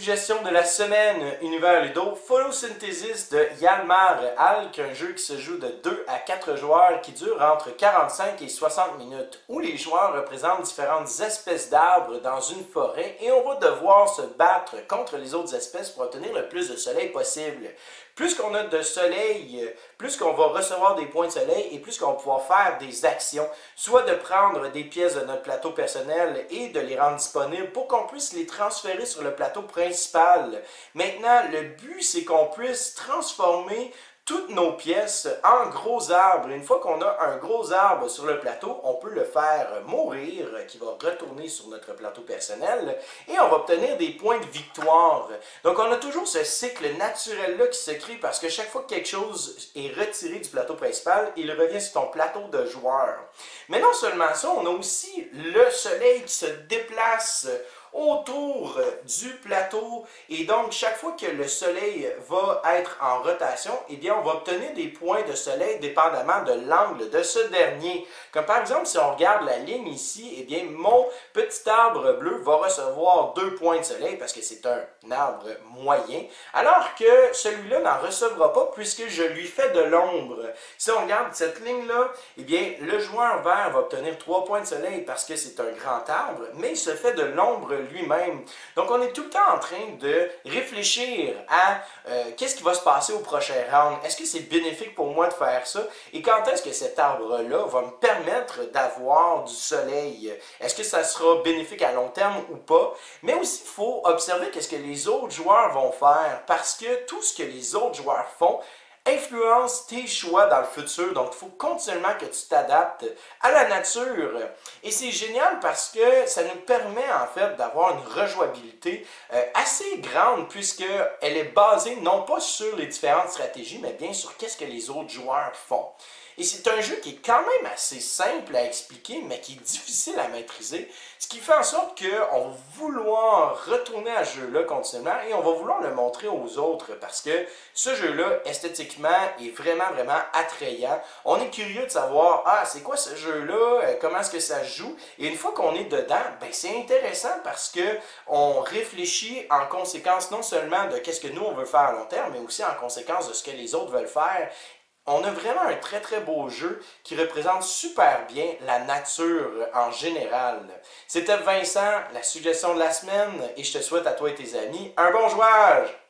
suggestion de la semaine, Univers Ludo, Photosynthesis de Hjalmar Alk, un jeu qui se joue de 2 à 4 joueurs qui dure entre 45 et 60 minutes, où les joueurs représentent différentes espèces d'arbres dans une forêt et on va devoir se battre contre les autres espèces pour obtenir le plus de soleil possible. Plus qu'on a de soleil, plus qu'on va recevoir des points de soleil et plus qu'on va pouvoir faire des actions, soit de prendre des pièces de notre plateau personnel et de les rendre disponibles pour qu'on puisse les transférer sur le plateau principal. Maintenant, le but, c'est qu'on puisse transformer toutes nos pièces en gros arbres. Une fois qu'on a un gros arbre sur le plateau, on peut le faire mourir, qui va retourner sur notre plateau personnel, et on va obtenir des points de victoire. Donc on a toujours ce cycle naturel-là qui se crée parce que chaque fois que quelque chose est retiré du plateau principal, il revient sur ton plateau de joueur. Mais non seulement ça, on a aussi le soleil qui se déplace autour du plateau et donc chaque fois que le soleil va être en rotation, eh bien on va obtenir des points de soleil dépendamment de l'angle de ce dernier. Comme par exemple si on regarde la ligne ici, eh bien mon petit arbre bleu va recevoir 2 points de soleil parce que c'est un arbre moyen, alors que celui-là n'en recevra pas puisque je lui fais de l'ombre. Si on regarde cette ligne-là, eh bien le joueur vert va obtenir 3 points de soleil parce que c'est un grand arbre, mais il se fait de l'ombre lui-même. Donc on est tout le temps en train de réfléchir à qu'est-ce qui va se passer au prochain round. Est-ce que c'est bénéfique pour moi de faire ça? Et quand est-ce que cet arbre-là va me permettre d'avoir du soleil? Est-ce que ça sera bénéfique à long terme ou pas? Mais aussi, il faut observer qu'est-ce que les autres joueurs vont faire parce que tout ce que les autres joueurs font influence tes choix dans le futur. Donc, il faut continuellement que tu t'adaptes à la nature. Et c'est génial parce que ça nous permet en fait d'avoir une rejouabilité assez grande puisqu'elle est basée non pas sur les différentes stratégies, mais bien sur qu'est-ce que les autres joueurs font. Et c'est un jeu qui est quand même assez simple à expliquer, mais qui est difficile à maîtriser, ce qui fait en sorte qu'on va vouloir retourner à ce jeu-là continuellement et on va vouloir le montrer aux autres parce que ce jeu-là, esthétiquement, est vraiment, vraiment attrayant. On est curieux de savoir, ah, c'est quoi ce jeu-là, comment est-ce que ça se joue, et une fois qu'on est dedans, ben, c'est intéressant parce que on réfléchit en conséquence non seulement de qu'est-ce que nous on veut faire à long terme, mais aussi en conséquence de ce que les autres veulent faire. On a vraiment un très très beau jeu qui représente super bien la nature en général. C'était Vincent, la suggestion de la semaine, et je te souhaite à toi et tes amis un bon jouage!